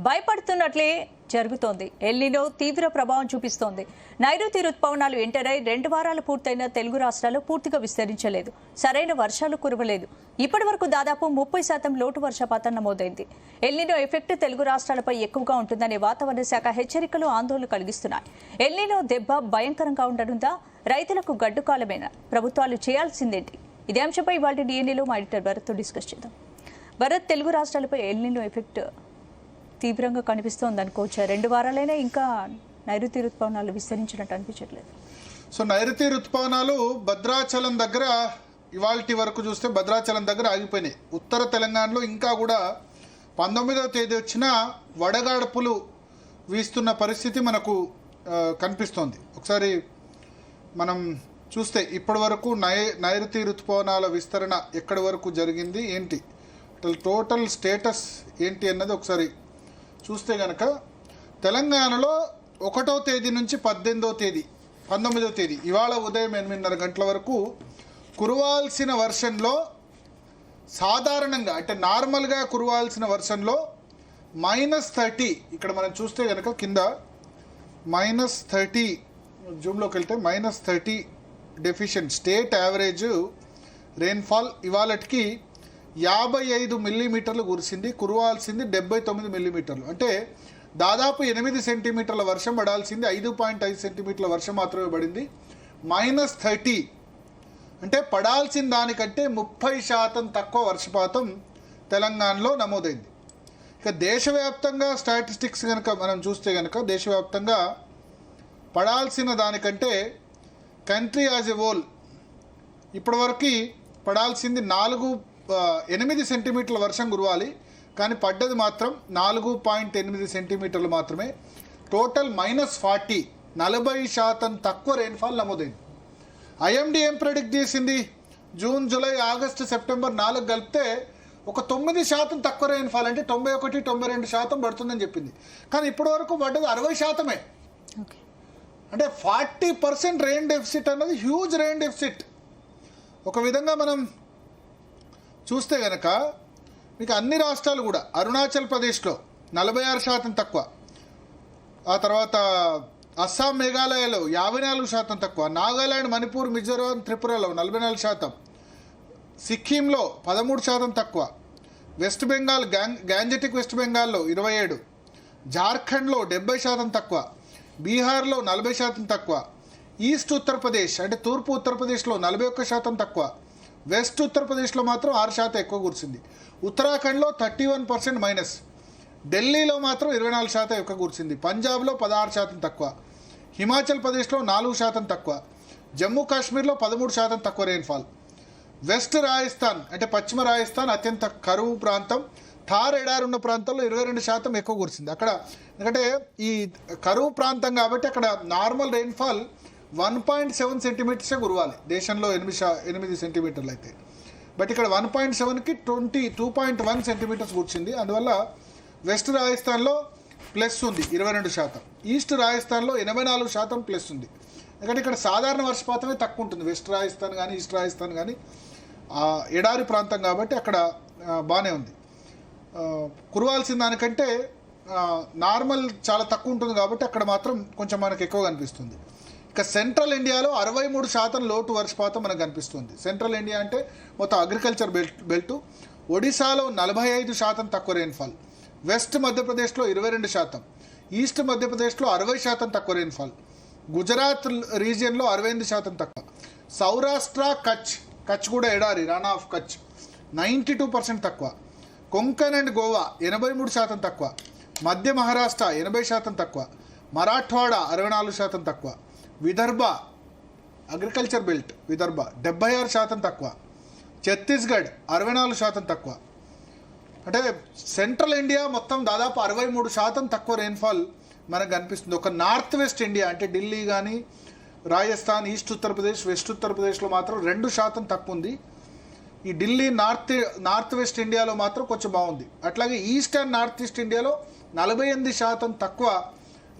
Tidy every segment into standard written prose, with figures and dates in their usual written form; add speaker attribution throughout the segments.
Speaker 1: భయపడుతున్నట్లే జరుగుతోంది. ఎల్నినో తీవ్ర ప్రభావం చూపిస్తోంది. నైరుతి రుతుపవనాలు ఎంటర్ అయి 2 వారాలు పూర్తయిన తెలుగు రాష్ట్రాలు పూర్తిగా విస్తరించలేదు. సరైన వర్షాలు కురవలేదు. ఇప్పటి వరకు దాదాపు 30% లోటు వర్షపాతం నమోదైంది. ఎల్నినో ఎఫెక్ట్ తెలుగు రాష్ట్రాలపై ఎక్కువగా ఉంటుందనే వాతావరణ శాఖ హెచ్చరికలు ఆందోళన కలిగిస్తున్నాయి. ఎల్నినో దెబ్బ భయంకరంగా ఉండనుందా? రైతులకు గడ్డుకాలమేనా? ప్రభుత్వాలు చేయాల్సిందేంటి? ఇదే అంశంపై ఇవాళ డిఎన్ఏలో మా ఎడిటర్ భరత్తో డిస్కస్ చేద్దాం. భరత్, తెలుగు రాష్ట్రాలపై ఎల్నినో ఎఫెక్ట్ తీవ్రంగా కనిపిస్తోంది అనుకోవచ్చు. 2 వారాలైనా ఇంకా నైరుతి రుతుపవనాలు విస్తరించినట్టు అనిపించట్లేదు.
Speaker 2: సో నైరుతి రుతుపవనాలు భద్రాచలం దగ్గర ఇవాల్టి వరకు చూస్తే భద్రాచలం దగ్గర ఆగిపోయినాయి. ఉత్తర తెలంగాణలో ఇంకా కూడా 19వ తేదీ వచ్చిన వడగాడ్పులు వీస్తున్న పరిస్థితి మనకు కనిపిస్తోంది. ఒకసారి మనం చూస్తే ఇప్పటి వరకు నైరుతి రుతుపవనాల విస్తరణ ఎక్కడి వరకు జరిగింది, ఏంటి టోటల్ స్టేటస్ ఏంటి అన్నది ఒకసారి చూస్తే కనుక తెలంగాణలో 1వ తేదీ నుంచి 19వ తేదీ ఇవాళ ఉదయం 8:30 గంటల వరకు కురవాల్సిన వర్షంలో సాధారణంగా అంటే నార్మల్గా కురవాల్సిన వర్షంలో -30 ఇక్కడ మనం చూస్తే కనుక కింద -30 జూమ్లోకి వెళ్తే -30 డెఫిషియెంట్ స్టేట్ యావరేజ్ రెయిన్ఫాల్ ఇవాళకి 55 మిల్లీమీటర్లు కురిసింది. కురవాల్సింది 79 మిల్లీమీటర్లు. అంటే దాదాపు 8 సెంటీమీటర్ల వర్షం పడాల్సింది 5.5 సెంటీమీటర్ల వర్షం మాత్రమే పడింది. -30 అంటే పడాల్సిన దానికంటే 30% తక్కువ వర్షపాతం తెలంగాణలో నమోదైంది. ఇక దేశవ్యాప్తంగా స్టాటిస్టిక్స్ కనుక మనం చూస్తే కనుక దేశవ్యాప్తంగా పడాల్సిన దానికంటే కంట్రీ యాజ్ ఎ హోల్ ఇప్పటివరకు పడాల్సింది 8 సెంటీమీటర్ల వర్షం కురవాలి, కానీ పడ్డది మాత్రం 4.8 సెంటీమీటర్లు మాత్రమే. టోటల్ -40% తక్కువ రెయిన్ఫాల్ నమోదైంది. ఐఎండీ ఏం ప్రెడిక్ట్ చేసింది? జూన్, జూలై, ఆగస్టు, సెప్టెంబర్ 4 కలిపితే ఒక 9% తక్కువ రెయిన్ఫాల్ అంటే 91-92% పడుతుందని చెప్పింది. కానీ ఇప్పటి వరకు పడ్డది 60%. అంటే 40% రెయిన్ డెఫిసిట్ అన్నది హ్యూజ్ రెయిన్ డెఫిసిట్. ఒక విధంగా మనం చూస్తే కనుక మీకు అన్ని రాష్ట్రాలు కూడా అరుణాచల్ ప్రదేశ్లో 46% తక్కువ, ఆ తర్వాత అస్సాం, మేఘాలయలో 54% తక్కువ, నాగాలాండ్, మణిపూర్, మిజోరాం, త్రిపురలో 44%, సిక్కింలో 13% తక్కువ, వెస్ట్ బెంగాల్ గ్యాంజెటిక్ వెస్ట్ బెంగాల్లో 27%, జార్ఖండ్లో 70% తక్కువ, బీహార్లో 40% తక్కువ, ఈస్ట్ ఉత్తరప్రదేశ్ అంటే తూర్పు ఉత్తరప్రదేశ్లో 41% తక్కువ, వెస్ట్ ఉత్తరప్రదేశ్లో మాత్రం 6% ఎక్కువ కురిసింది, ఉత్తరాఖండ్లో 31% మైనస్, ఢిల్లీలో మాత్రం 24% ఎక్కువ కురిసింది, పంజాబ్లో 16% తక్కువ, హిమాచల్ ప్రదేశ్లో 4% తక్కువ, జమ్మూ కాశ్మీర్లో 13% తక్కువ రెయిన్ఫాల్, వెస్ట్ రాజస్థాన్ అంటే పశ్చిమ రాజస్థాన్ అత్యంత కరువు ప్రాంతం, థార్ ఎడారి ఉన్న ప్రాంతాల్లో 22% ఎక్కువ కురిసింది. అక్కడ ఎందుకంటే ఈ కరువు ప్రాంతం కాబట్టి అక్కడ నార్మల్ రెయిన్ఫాల్ 1.7 సెంటీమీటర్సే కురవాలి, దేశంలో 8 సెంటీమీటర్లు అయితే. బట్ ఇక్కడ 1.7కి 2.1 సెంటీమీటర్స్ కురిసింది. అందువల్ల వెస్ట్ రాజస్థాన్లో ప్లస్ ఉంది 22%, ఈస్ట్ రాజస్థాన్లో 84% ప్లస్ ఉంది. ఎందుకంటే ఇక్కడ సాధారణ వర్షపాతమే తక్కువ ఉంటుంది. వెస్ట్ రాజస్థాన్ కానీ ఈస్ట్ రాజస్థాన్ కానీ ఎడారి ప్రాంతం కాబట్టి అక్కడ బాగానే ఉంది. కురవాల్సిన దానికంటే నార్మల్ చాలా తక్కువ ఉంటుంది కాబట్టి అక్కడ మాత్రం కొంచెం మనకు ఎక్కువ కనిపిస్తుంది. ఇక సెంట్రల్ ఇండియాలో 63% లోటు వర్షపాతం మనకు కనిపిస్తుంది. సెంట్రల్ ఇండియా అంటే మొత్తం అగ్రికల్చర్ బెల్ట్. ఒడిశాలో 45% తక్కువ రెయిన్ఫాల్, వెస్ట్ మధ్యప్రదేశ్లో 22%, ఈస్ట్ మధ్యప్రదేశ్లో 60% తక్కువ రెయిన్ఫాల్, గుజరాత్ రీజియన్లో 68% తక్కువ, సౌరాష్ట్ర, కచ్ కూడా ఎడారి, రన్ ఆఫ్ కచ్ 92% తక్కువ, కొంకన్ అండ్ గోవా 83% తక్కువ, మధ్య మహారాష్ట్ర 80% తక్కువ, మరాఠ్వాడా 64% తక్కువ, విదర్భ అగ్రికల్చర్ బెల్ట్ విదర్భ 76% తక్కువ, ఛత్తీస్గఢ్ 64% తక్కువ. అంటే సెంట్రల్ ఇండియా మొత్తం దాదాపు 63% తక్కువ రెయిన్ఫాల్ మనకు కనిపిస్తుంది. ఒక నార్త్ వెస్ట్ ఇండియా అంటే ఢిల్లీ కానీ రాజస్థాన్, ఈస్ట్ ఉత్తరప్రదేశ్, వెస్ట్ ఉత్తరప్రదేశ్లో మాత్రం 2% తక్కువ ఉంది. ఈ ఢిల్లీ నార్త్ వెస్ట్ ఇండియాలో మాత్రం కొంచెం బాగుంది. అట్లాగే ఈస్ట్ అండ్ నార్త్ ఈస్ట్ ఇండియాలో 48% తక్కువ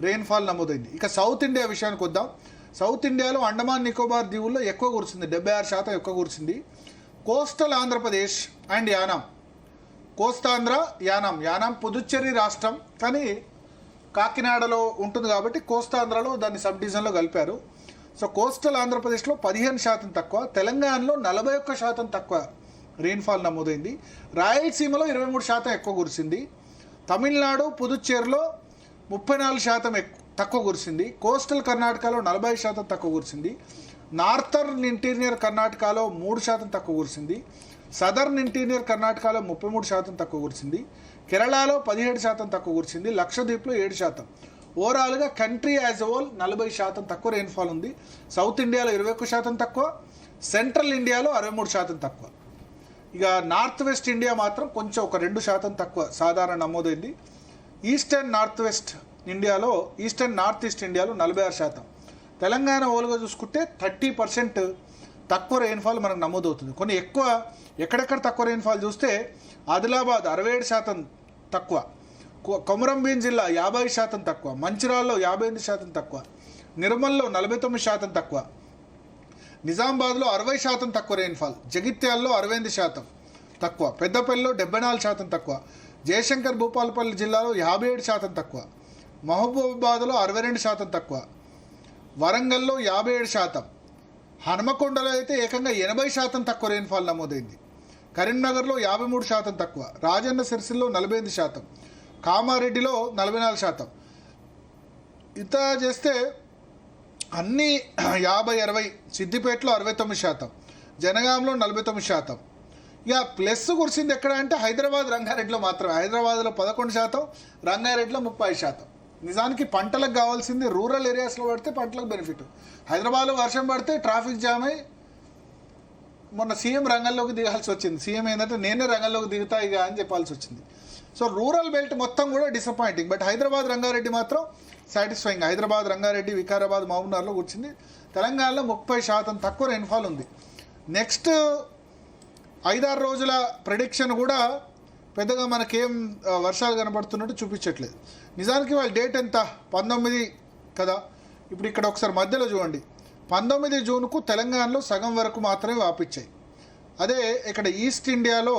Speaker 2: రెయిన్ఫాల్ నమోదైంది. ఇక సౌత్ ఇండియా విషయానికి వద్దాం. సౌత్ ఇండియాలో అండమాన్ నికోబార్ దీవుల్లో ఎక్కువ కురిసింది, 76% ఎక్కువ కురిసింది. కోస్టల్ ఆంధ్రప్రదేశ్ అండ్ యానాం, కోస్తాంధ్ర, యానాం పుదుచ్చేరి రాష్ట్రం, కానీ కాకినాడలో ఉంటుంది కాబట్టి కోస్తాంధ్రలో దాన్ని సబ్ డివిజన్లో కలిపారు. సో కోస్టల్ ఆంధ్రప్రదేశ్లో 15% తక్కువ, తెలంగాణలో 41% తక్కువ రెయిన్ఫాల్ నమోదైంది. రాయలసీమలో 23% ఎక్కువ కురిసింది. తమిళనాడు, పుదుచ్చేరిలో 34% తక్కువ కురిసింది. కోస్టల్ కర్ణాటకలో 40% తక్కువ కురిసింది. నార్థర్న్ ఇంటీరియర్ కర్ణాటకలో 3% తక్కువ కురిసింది. సదర్న్ ఇంటీరియర్ కర్ణాటకలో 33% తక్కువ కురిసింది. కేరళలో 17% తక్కువ కురిసింది. లక్షద్వీప్లో 7%. ఓవరాల్గా కంట్రీ యాజ్ హోల్ 40% తక్కువ రెయిన్ఫాల్ ఉంది. సౌత్ ఇండియాలో 21% తక్కువ, సెంట్రల్ ఇండియాలో 63% తక్కువ. ఇక నార్త్ వెస్ట్ ఇండియా మాత్రం కొంచెం ఒక 2% తక్కువ సాధారణ నమోదైంది. ఈస్టర్న్ నార్త్ ఈస్ట్ ఇండియాలో 46%. తెలంగాణ ఓలుగా చూసుకుంటే 30% తక్కువ రెయిన్ఫాల్ మనకు నమోదవుతుంది. కొన్ని ఎక్కువ ఎక్కడెక్కడ తక్కువ రెయిన్ఫాల్ చూస్తే ఆదిలాబాద్ 67% తక్కువ, కొమరంభీం జిల్లా 50% తక్కువ, మంచిర్యాలలో 58% తక్కువ, నిర్మల్లో 49% తక్కువ, నిజామాబాద్లో 60% తక్కువ రెయిన్ఫాల్, జగిత్యాల్లో 68% తక్కువ, పెద్దపల్లిలో 74% తక్కువ, జయశంకర్ భూపాలపల్లి జిల్లాలో 57% తక్కువ, మహబూబాబాద్లో 62% తక్కువ, వరంగల్లో 57%, హనుమకొండలో అయితే ఏకంగా 80% తక్కువ రెయిన్ఫాల్ నమోదైంది, కరీంనగర్లో 53% తక్కువ, రాజన్న సిరిసిల్లో 48%, కామారెడ్డిలో 44%. ఇంత చేస్తే అన్నీ 50-60, సిద్దిపేటలో 69%, జనగాంలో 49%. ఇక ప్లస్ కురిసింది ఎక్కడ అంటే హైదరాబాద్, రంగారెడ్డిలో మాత్రమే. హైదరాబాద్లో 11%, రంగారెడ్డిలో 30%. నిజానికి పంటలకు కావాల్సింది రూరల్ ఏరియాస్లో పడితే పంటలకు బెనిఫిట్. హైదరాబాద్లో వర్షం పడితే ట్రాఫిక్ జామ్ అయి మొన్న సీఎం రంగంలోకి దిగాల్సి వచ్చింది. సీఎం ఏంటంటే నేనే రంగంలోకి దిగుతా ఇక అని చెప్పాల్సి వచ్చింది. సో రూరల్ బెల్ట్ మొత్తం కూడా డిసప్పాయింటింగ్. బట్ హైదరాబాద్, రంగారెడ్డి మాత్రం సాటిస్ఫైయింగ్. హైదరాబాద్, రంగారెడ్డి, వికారాబాద్, మహబూబ్నగర్లో కూర్చుంది. తెలంగాణలో 30% తక్కువ రెయిన్ఫాల్ ఉంది. నెక్స్ట్ 5-6 రోజుల ప్రెడిక్షన్ కూడా పెద్దగా మనకేం వర్షాలు కనబడుతున్నట్టు చూపించట్లేదు. నిజానికి వాళ్ళ డేట్ ఎంత 19 కదా. ఇప్పుడు ఇక్కడ ఒకసారి మధ్యలో చూడండి, 19 జూన్కు తెలంగాణలో సగం వరకు మాత్రమే వాపించాయి. అదే ఇక్కడ ఈస్ట్ ఇండియాలో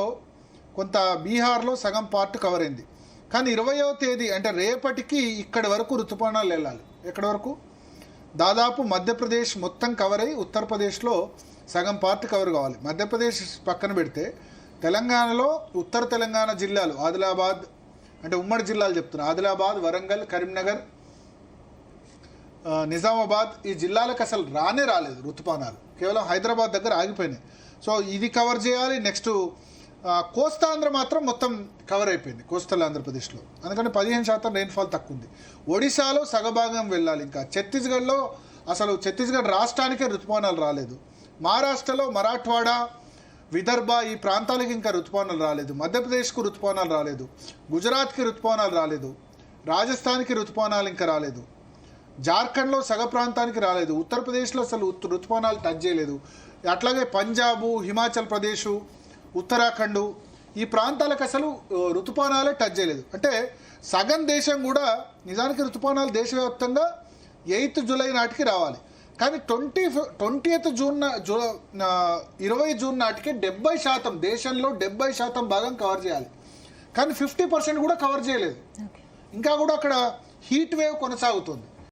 Speaker 2: కొంత బీహార్లో సగం పార్ట్ కవర్ అయింది. కానీ 20వ తేదీ అంటే రేపటికి ఇక్కడి వరకు ఋతుపవనాలు వెళ్ళాలి. ఎక్కడి వరకు? దాదాపు మధ్యప్రదేశ్ మొత్తం కవర్ అయ్యి ఉత్తరప్రదేశ్లో సగం పార్ట్ కవర్ కావాలి. మధ్యప్రదేశ్ పక్కన పెడితే తెలంగాణలో ఉత్తర తెలంగాణ జిల్లాలు, ఆదిలాబాద్ అంటే ఉమ్మడి జిల్లాలు చెప్తున్నా, ఆదిలాబాద్, వరంగల్, కరీంనగర్, నిజామాబాద్, ఈ జిల్లాలకు అసలు రాలేదు ఋతుపవనాలు. కేవలం హైదరాబాద్ దగ్గర ఆగిపోయినాయి. సో ఇది కవర్ చేయాలి. నెక్స్ట్ కోస్తాంధ్ర మాత్రం మొత్తం కవర్ అయిపోయింది కోస్టల్ ఆంధ్రప్రదేశ్లో. అందుకని 15% రెయిన్ఫాల్ తక్కువ ఉంది. ఒడిశాలో సగభాగం వెళ్ళాలి. ఇంకా ఛత్తీస్గఢ్లో అసలు ఛత్తీస్గఢ్ రాష్ట్రానికే ఋతుపవనాలు రాలేదు. మహారాష్ట్రలో మరాఠ్వాడా, విదర్భ ఈ ప్రాంతాలకి ఇంకా ఋతుపవనాలు రాలేదు. మధ్యప్రదేశ్కు ఋతుపవనాలు రాలేదు. గుజరాత్కి ఋతుపవనాలు రాలేదు. రాజస్థాన్కి ఋతుపవనాలు ఇంకా రాలేదు. జార్ఖండ్లో సగ ప్రాంతానికి రాలేదు. ఉత్తరప్రదేశ్లో అసలు ఋతుపవనాలు టచ్ చేయలేదు. అట్లాగే పంజాబు, హిమాచల్ ప్రదేశ్, ఉత్తరాఖండ్ ఈ ప్రాంతాలకు అసలు ఋతుపవనాలే టచ్ చేయలేదు. అంటే సగం దేశం కూడా నిజానికి ఋతుపవనాలు దేశవ్యాప్తంగా 8th జూలై నాటికి రావాలి. కానీ 20th జూన్ 20 జూన్ నాటికి 70% దేశంలో 70% భాగం కవర్ చేయాలి. కానీ 50% కూడా కవర్ చేయలేదు. ఇంకా కూడా అక్కడ హీట్ వేవ్ కొనసాగుతుంది.